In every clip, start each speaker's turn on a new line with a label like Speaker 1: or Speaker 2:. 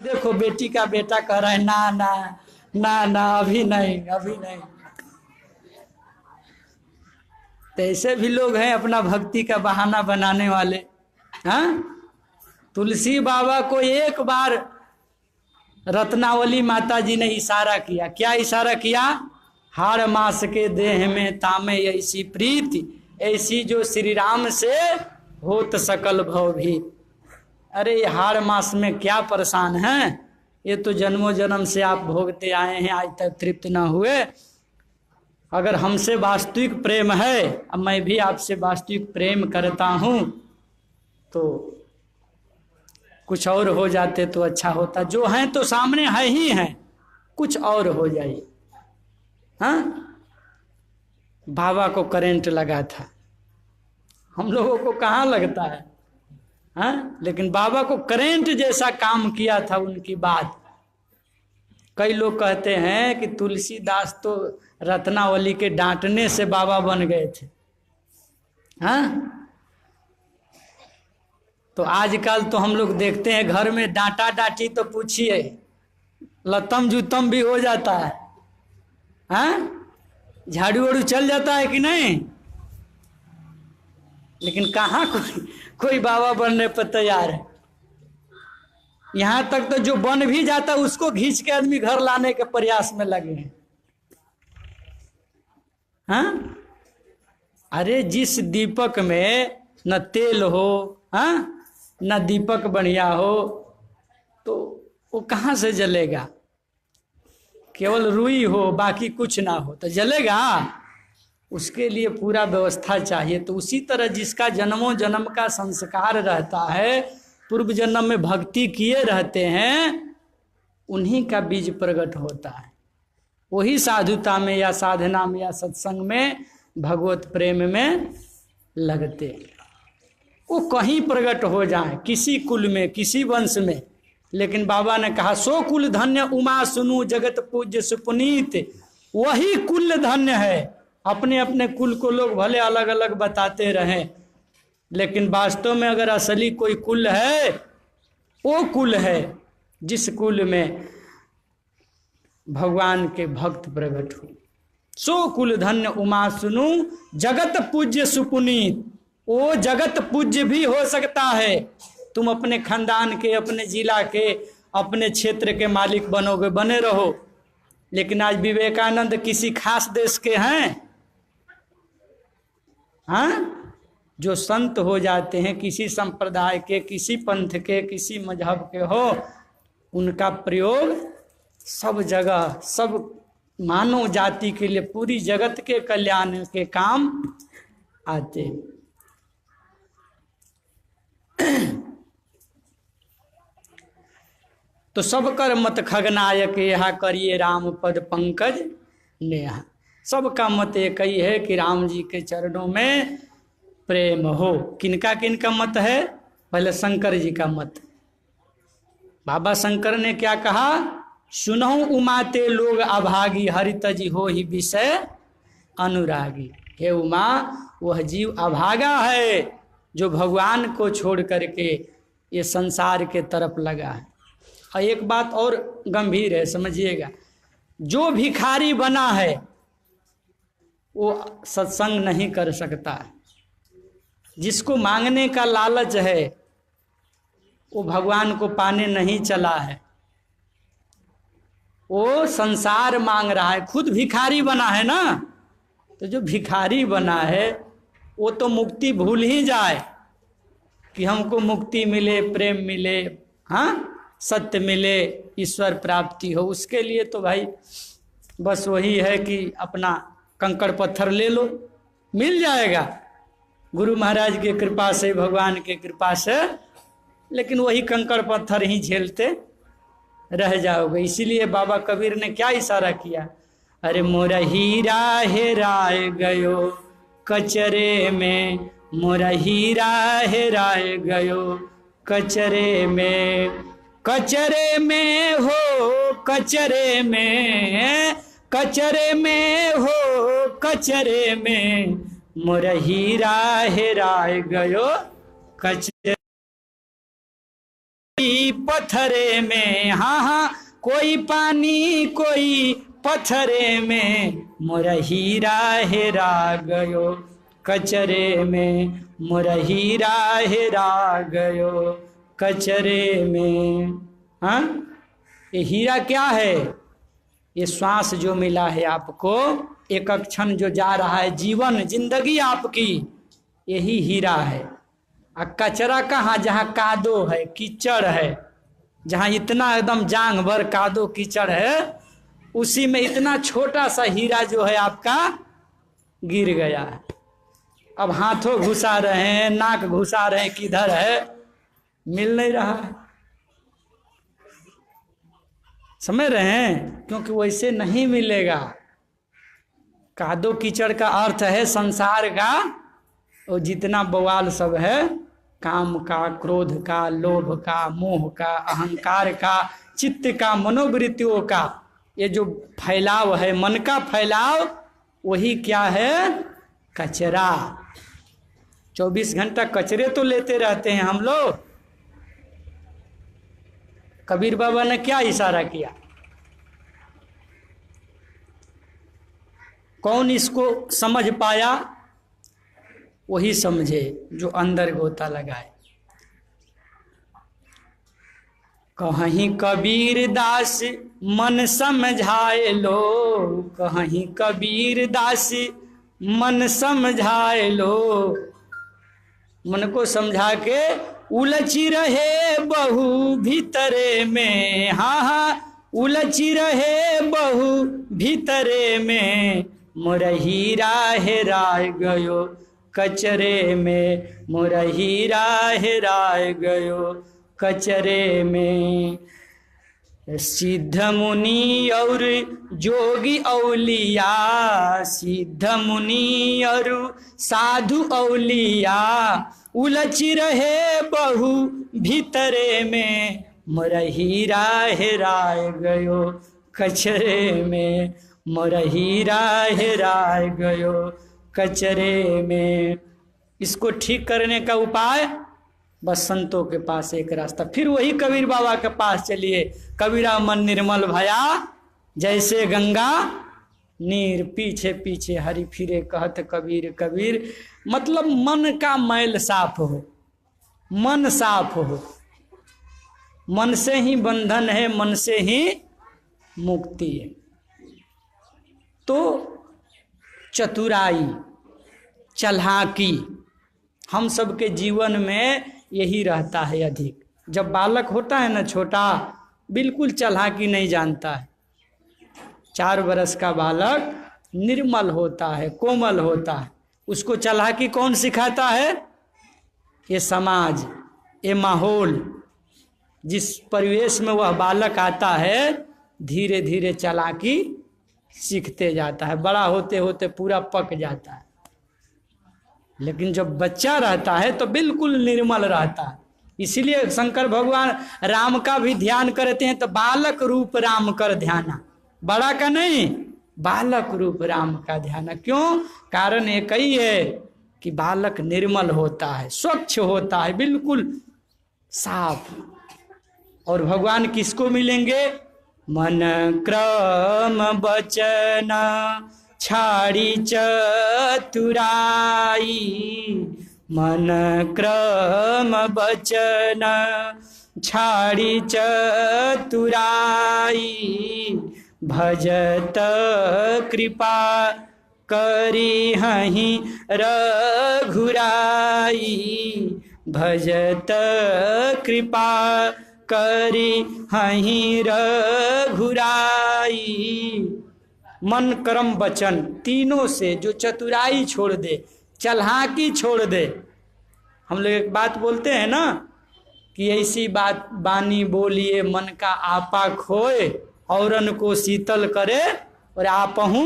Speaker 1: देखो बेटी का बेटा कह रहा है ना ना ना ना, अभी नहीं अभी नहीं। तो ऐसे भी लोग हैं अपना भक्ति का बहाना बनाने वाले। हाँ, तुलसी बाबा को एक बार रत्नावली माता जी ने इशारा किया। क्या इशारा किया? हाड़ मास के देह में तामे ऐसी प्रीति, ऐसी जो श्री राम से होत सकल भव भी। अरे ये हाड़ मास में क्या परेशान हैं, ये तो जन्मों जन्म से आप भोगते आए हैं, आज तक तृप्त ना हुए। अगर हमसे वास्तविक प्रेम है, अब मैं भी आपसे वास्तविक प्रेम करता हूँ, तो कुछ और हो जाते तो अच्छा होता। जो हैं तो सामने है ही हैं, कुछ और हो जाए। हाँ, बाबा को करंट लगा था, हम लोगों को कहाँ लगता है। हाँ, लेकिन बाबा को करंट जैसा काम किया था उनकी बात। कई लोग कहते हैं कि तुलसीदास तो रत्नावली के डांटने से बाबा बन गए थे। हाँ, तो आजकल तो हम लोग देखते हैं घर में डांटा डांटी तो पूछिए लतम जुतम भी हो जाता है। हाँ, झाड़ू वाड़ू चल जाता है कि नहीं। लेकिन कहाँ कोई बाबा बनने पर तैयार है। यहां तक तो जो बन भी जाता है उसको खींच के आदमी घर लाने के प्रयास में लगे हैं। हाँ, अरे जिस दीपक में न तेल हो, हाँ, न दीपक बढ़िया हो, तो वो कहाँ से जलेगा। केवल रुई हो बाकी कुछ ना हो तो जलेगा। उसके लिए पूरा व्यवस्था चाहिए। तो उसी तरह जिसका जन्मों जन्म का संस्कार रहता है, पूर्व जन्म में भक्ति किए रहते हैं, उन्हीं का बीज प्रकट होता है। वही साधुता में या साधना में या सत्संग में भगवत प्रेम में लगते, वो कहीं प्रकट हो जाए, किसी कुल में किसी वंश में। लेकिन बाबा ने कहा सो कुल धन्य उमा सुनु जगत पूज्य सुपुनीत, वही कुल धन्य है। अपने अपने कुल को लोग भले अलग अलग बताते रहें, लेकिन वास्तव में अगर असली कोई कुल है, वो कुल है जिस कुल में भगवान के भक्त प्रकट हो। सो कुल धन्य उमा सुनु जगत पूज्य सुपुनीत। वो जगत पूज्य भी हो सकता है। तुम अपने खानदान के, अपने जिला के, अपने क्षेत्र के मालिक बनोगे, बने रहो। लेकिन आज विवेकानंद किसी खास देश के हैं। हाँ, जो संत हो जाते हैं किसी संप्रदाय के, किसी पंथ के, किसी मजहब के हो, उनका प्रयोग सब जगह, सब मानव जाति के लिए, पूरी जगत के कल्याण के काम आते। तो सब कर मत खगनायक यहा करिए राम पद पंकज नेहा। सबका मत एक ही है कि राम जी के चरणों में प्रेम हो। किनका किनका मत है? पहले शंकर जी का मत। बाबा शंकर ने क्या कहा? सुनहु उमाते लोग अभागी, हरित जी हो ही विषय अनुरागी। हे उमा, वह जीव अभागा है जो भगवान को छोड़ करके ये संसार के तरफ लगा है। और एक बात और गंभीर है, समझिएगा। जो भिखारी बना है वो सत्संग नहीं कर सकता है। जिसको मांगने का लालच है वो भगवान को पाने नहीं चला है, वो संसार मांग रहा है, खुद भिखारी बना है ना। तो जो भिखारी बना है वो तो मुक्ति भूल ही जाए कि हमको मुक्ति मिले, प्रेम मिले, हाँ, सत्य मिले, ईश्वर प्राप्ति हो। उसके लिए तो भाई बस वही है कि अपना कंकड़ पत्थर ले लो, मिल जाएगा गुरु महाराज की कृपा से, भगवान की कृपा से। लेकिन वही कंकड़ पत्थर ही झेलते रह जाओगे। इसीलिए बाबा कबीर ने क्या इशारा किया? अरे मोरा हीरा हेराए गयो कचरे में, मोरा हीरा हेराए गयो कचरे में, कचरे में हो कचरे में, कचरे में हो कचरे में, मोरा हीरा हेराए गयो कचरे पत्थरे में, हाँ हाँ कोई पानी कोई पत्थरे में, मोरा हीरा हेरा गयो कचरे में, मोरा हीरा हेरा गयो कचरे में। हाँ, ये हीरा क्या है? ये श्वास जो मिला है आपको, एक एक क्षण जो जा रहा है, जीवन जिंदगी आपकी, यही हीरा है। और कचरा कहाँ? जहाँ कादो है, कीचड़ है, जहाँ इतना एकदम जांग भर कादो कीचड़ है, उसी में इतना छोटा सा हीरा जो है आपका गिर गया है। अब हाथों घुसा रहे हैं, नाक घुसा रहे हैं, किधर है, मिल नहीं रहा है। समझ रहे हैं? क्योंकि वैसे नहीं मिलेगा। कादो कीचड़ का अर्थ है संसार का और जितना बवाल सब है, काम का, क्रोध का, लोभ का, मोह का, अहंकार का, चित्त का, मनोवृत्तियों का, ये जो फैलाव है, मन का फैलाव, वही क्या है? कचरा। 24 घंटा कचरे तो लेते रहते हैं हम लोग। कबीर बाबा ने क्या इशारा किया? कौन इसको समझ पाया? वही समझे जो अंदर गोता लगाए। कहीं कबीर दास मन समझाए लो, कहीं कबीर दास मन समझाए लो, मन को समझा के उलझी रहे बहु भीतरे में, हाँ हाँ उलझी रहे बहु भीतरे में, मोरा हीरा हेरा गयो कचरे में, मोरा हीरा हेरा गयो कचरे में। सिद्ध मुनि और जोगी औलिया, सिद्ध मुनि और साधु औलिया, उलझी रहे बहु भीतरे में, मोरा हीरा हेरा गयो कचरे में, मोरा हीरा हेरा गयो कचरे में। इसको ठीक करने का उपाय बस संतों के पास एक रास्ता। फिर वही कबीर बाबा के पास चलिए। कबीरा मन निर्मल भया जैसे गंगा नीर, पीछे पीछे हरि फिरे कहत कबीर कबीर। मतलब मन का मैल साफ हो, मन साफ हो। मन से ही बंधन है, मन से ही मुक्ति है। तो चतुराई, चालाकी हम सबके जीवन में यही रहता है अधिक। जब बालक होता है ना छोटा, बिल्कुल चालाकी नहीं जानता है। 4 वर्ष का बालक निर्मल होता है, कोमल होता है। उसको चालाकी कौन सिखाता है? ये समाज, ये माहौल। जिस परिवेश में वह बालक आता है, धीरे धीरे चालाकी सीखते जाता है। बड़ा होते होते पूरा पक जाता है। लेकिन जब बच्चा रहता है तो बिल्कुल निर्मल रहता है। इसीलिए शंकर भगवान राम का भी ध्यान करते हैं तो बालक रूप राम कर ध्याना, बड़ा का नहीं, बालक रूप राम का ध्यान। क्यों? कारण एक ही है कि बालक निर्मल होता है, स्वच्छ होता है, बिल्कुल साफ। और भगवान किसको मिलेंगे? मन क्रम वचन छाड़ी चतुराई, मन क्रम वचन छाड़ी चतुराई, भजत कृपा करी हहीं रघुराई, भजत कृपा करी हहीं रघुराई। मन कर्म वचन तीनों से जो चतुराई छोड़ दे, चालाकी छोड़ दे। हम लोग एक बात बोलते हैं ना कि ऐसी बात बानी बोलिए मन का आपा खोए, औरन को शीतल करे और आपहू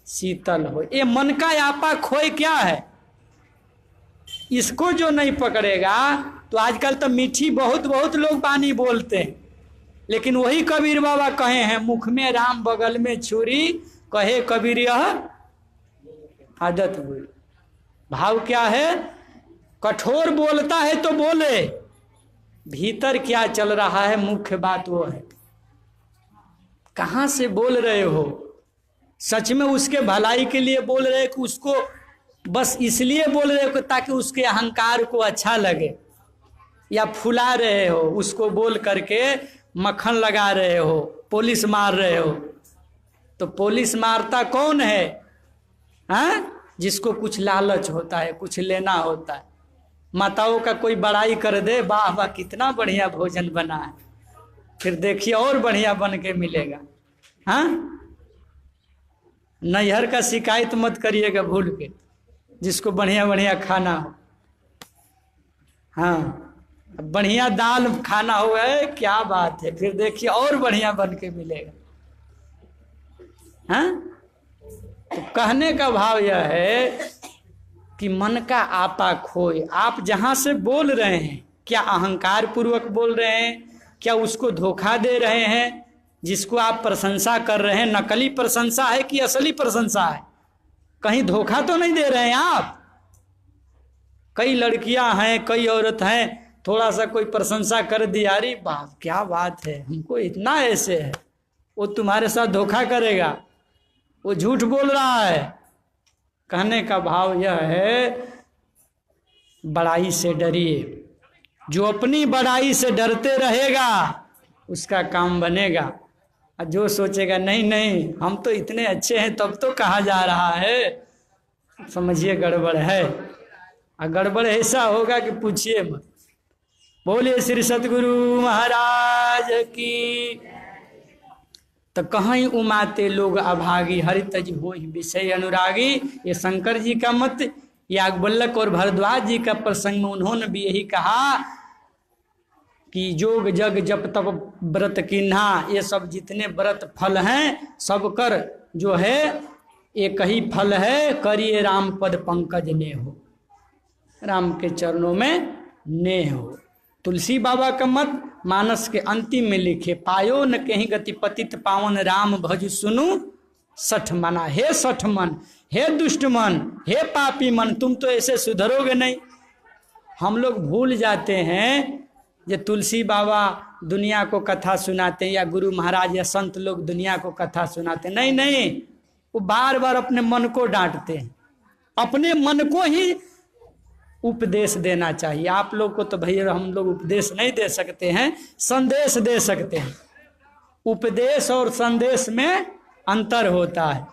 Speaker 1: शीतल हो। ये मन का आपा खोए क्या है? इसको जो नहीं पकड़ेगा तो आजकल तो मीठी बहुत बहुत लोग बानी बोलते हैं, लेकिन वही कबीर बाबा कहे हैं, मुख में राम बगल में छुरी, कहे कबीर यह आदत बुरी। भाव क्या है? कठोर बोलता है तो बोले, भीतर क्या चल रहा है, मुख्य बात वो है। कहाँ से बोल रहे हो? सच में उसके भलाई के लिए बोल रहे हो कि उसको बस इसलिए बोल रहे हो ताकि उसके अहंकार को अच्छा लगे, या फुला रहे हो उसको बोल करके मक्खन लगा रहे हो, पुलिस मार रहे हो? तो पुलिस मारता कौन है? हाँ, जिसको कुछ लालच होता है, कुछ लेना होता है। माताओं का कोई बड़ाई कर दे, वाह वाह कितना बढ़िया भोजन बना है, फिर देखिए और बढ़िया बन के मिलेगा। हाँ, नैहर का शिकायत मत करिएगा भूल के, जिसको बढ़िया बढ़िया खाना हो। हाँ, बढ़िया दाल खाना हो है, क्या बात है, फिर देखिए और बढ़िया बन के मिलेगा। हाँ, तो कहने का भाव यह है कि मन का आपा खोए। आप जहां से बोल रहे हैं, क्या अहंकार पूर्वक बोल रहे हैं, क्या उसको धोखा दे रहे हैं? जिसको आप प्रशंसा कर रहे हैं, नकली प्रशंसा है कि असली प्रशंसा है? कहीं धोखा तो नहीं दे रहे हैं आप? कई लड़कियां हैं, कई औरत हैं, थोड़ा सा कोई प्रशंसा कर दिया, अरे बाप क्या बात है, हमको इतना ऐसे है, वो तुम्हारे साथ धोखा करेगा, वो झूठ बोल रहा है। कहने का भाव यह है, बड़ाई से डरिए। जो अपनी बड़ाई से डरते रहेगा उसका काम बनेगा, और जो सोचेगा नहीं नहीं हम तो इतने अच्छे हैं तब तो कहा जा रहा है, समझिए गड़बड़ है। और गड़बड़ ऐसा होगा कि पूछिए मत। बोलिए श्री सतगुरु महाराज की। तो कहीं उमाते लोग अभागी, हरि तज हो विषय अनुरागी। ये शंकर जी का मत, याज्ञवल्क्य और भरद्वाज जी का प्रसंग में उन्होंने भी यही कहा कि जोग जग जप तप व्रत किन्हा, ये सब जितने व्रत फल हैं सब कर जो है एक ही फल है, करिए राम पद पंकज ने हो, राम के चरणों में ने हो। तुलसी बाबा का मत मानस के अंतिम में लिखे, पायो न कहीं गति पतित पावन राम भज सुनु सठ मना। हे सठ मन, हे दुष्ट मन, हे पापी मन, तुम तो ऐसे सुधरोगे नहीं। हम लोग भूल जाते हैं ये तुलसी बाबा दुनिया को कथा सुनाते हैं, या गुरु महाराज या संत लोग दुनिया को कथा सुनाते हैं। नहीं नहीं, वो बार बार अपने मन को डांटते हैं, अपने मन को ही उपदेश देना चाहिए। आप लोग को तो भैया हम लोग उपदेश नहीं दे सकते हैं, संदेश दे सकते हैं। उपदेश और संदेश में अंतर होता है।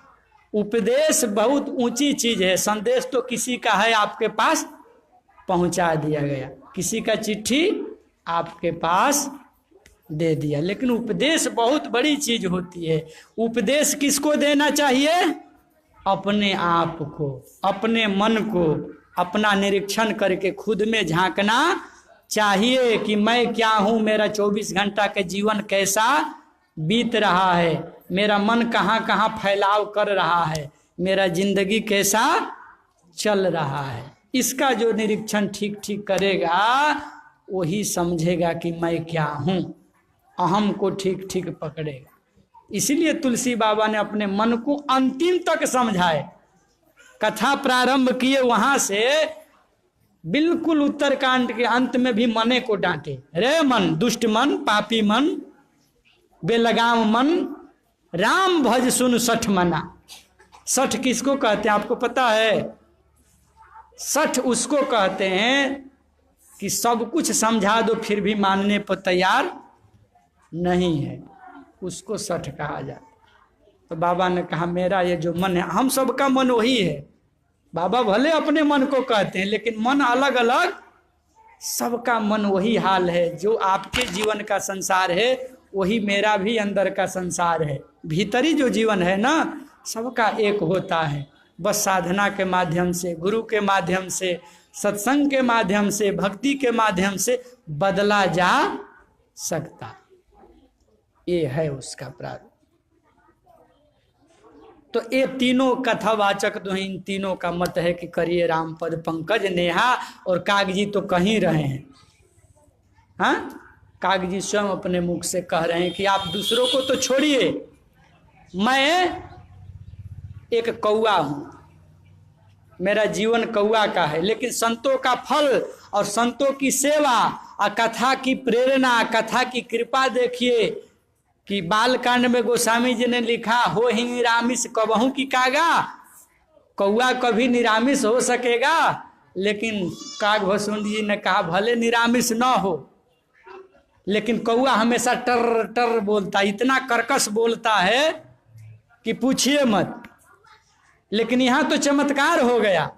Speaker 1: उपदेश बहुत ऊंची चीज है, संदेश तो किसी का है आपके पास पहुंचा दिया गया, किसी का चिट्ठी आपके पास दे दिया, लेकिन उपदेश बहुत बड़ी चीज होती है। उपदेश किसको देना चाहिए? अपने आप को, अपने मन को, अपना निरीक्षण करके खुद में झांकना चाहिए कि मैं क्या हूं, मेरा 24 घंटा के जीवन कैसा बीत रहा है, मेरा मन कहाँ कहाँ फैलाव कर रहा है, मेरा जिंदगी कैसा चल रहा है। इसका जो निरीक्षण ठीक ठीक करेगा वही समझेगा कि मैं क्या हूं, अहम को ठीक ठीक पकड़ेगा। इसीलिए तुलसी बाबा ने अपने मन को अंतिम तक समझाए। कथा प्रारंभ किए वहां से बिल्कुल उत्तरकांड के अंत में भी मने को डांटे, रे मन, दुष्ट मन, पापी मन, बेलगाम मन, राम भज सुन सठ मना। सठ किसको कहते हैं आपको पता है? सठ उसको कहते हैं कि सब कुछ समझा दो फिर भी मानने पर तैयार नहीं है, उसको सठ कहा जाता। तो बाबा ने कहा मेरा ये जो मन है, हम सबका मन वही है। बाबा भले अपने मन को कहते हैं लेकिन मन अलग अलग, सबका मन वही हाल है। जो आपके जीवन का संसार है वही मेरा भी अंदर का संसार है। भीतरी जो जीवन है ना, सबका एक होता है। बस साधना के माध्यम से, गुरु के माध्यम से, सत्संग के माध्यम से, भक्ति के माध्यम से बदला जा सकता। ये है उसका प्रारूप। तो ये तीनों कथावाचक तो इन तीनों का मत है कि करिए राम पद पंकज नेहा। और कागजी तो कहीं रहे हैं। हाँ, कागजी स्वयं अपने मुख से कह रहे हैं कि आप दूसरों को तो छोड़िए, मैं एक कौआ हूं, मेरा जीवन कौआ का है, लेकिन संतों का फल और संतों की सेवा और कथा की प्रेरणा, कथा की कृपा देखिए कि बालकांड में गोस्वामी जी ने लिखा, हो ही निरामिष कबहू की कागा, कौआ कभी निरामिष हो सकेगा, लेकिन कागभस्वंत जी ने कहा भले निरामिष न हो, लेकिन कौआ हमेशा टर टर बोलता, इतना कर्कश बोलता है कि पूछिए मत। लेकिन यहां तो चमत्कार हो गया।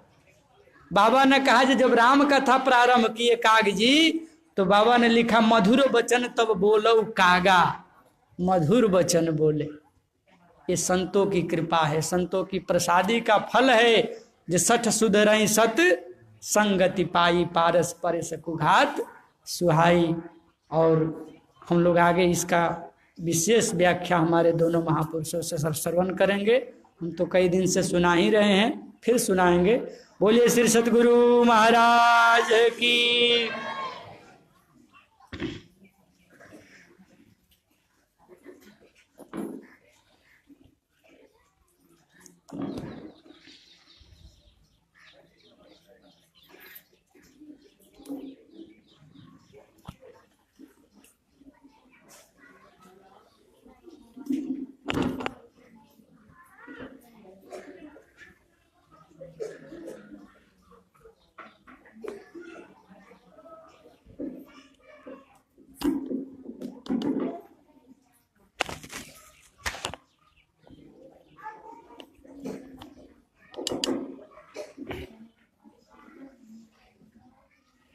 Speaker 1: बाबा ने कहा कि जब राम कथा प्रारंभ किए काग जी, तो बाबा ने लिखा मधुर वचन तब बोलो कागा, मधुर वचन बोले। ये संतों की कृपा है, संतों की प्रसादी का फल है। जो सठ सुधरई सत संगति पाई, पारस परस कुघात सुहाई। और हम लोग आगे इसका विशेष व्याख्या हमारे दोनों महापुरुषों से श्रवण करेंगे। हम तो कई दिन से सुना ही रहे हैं, फिर सुनाएंगे। बोलिए श्री सतगुरु महाराज की।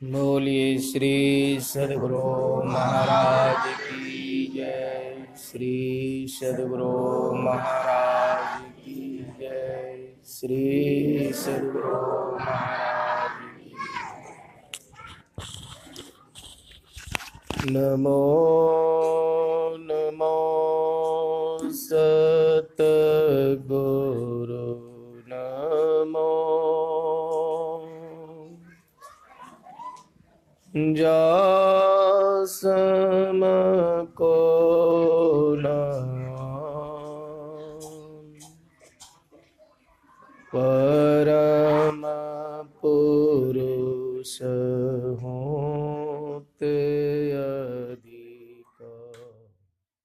Speaker 2: बोलिए श्री सद्गुरु महाराज की जय। श्री सद्गुरु महाराज की जय। श्री सद्गुरु महाराज की जय। नमो नमो सतगुरु नमो। जासम को परम पुरुष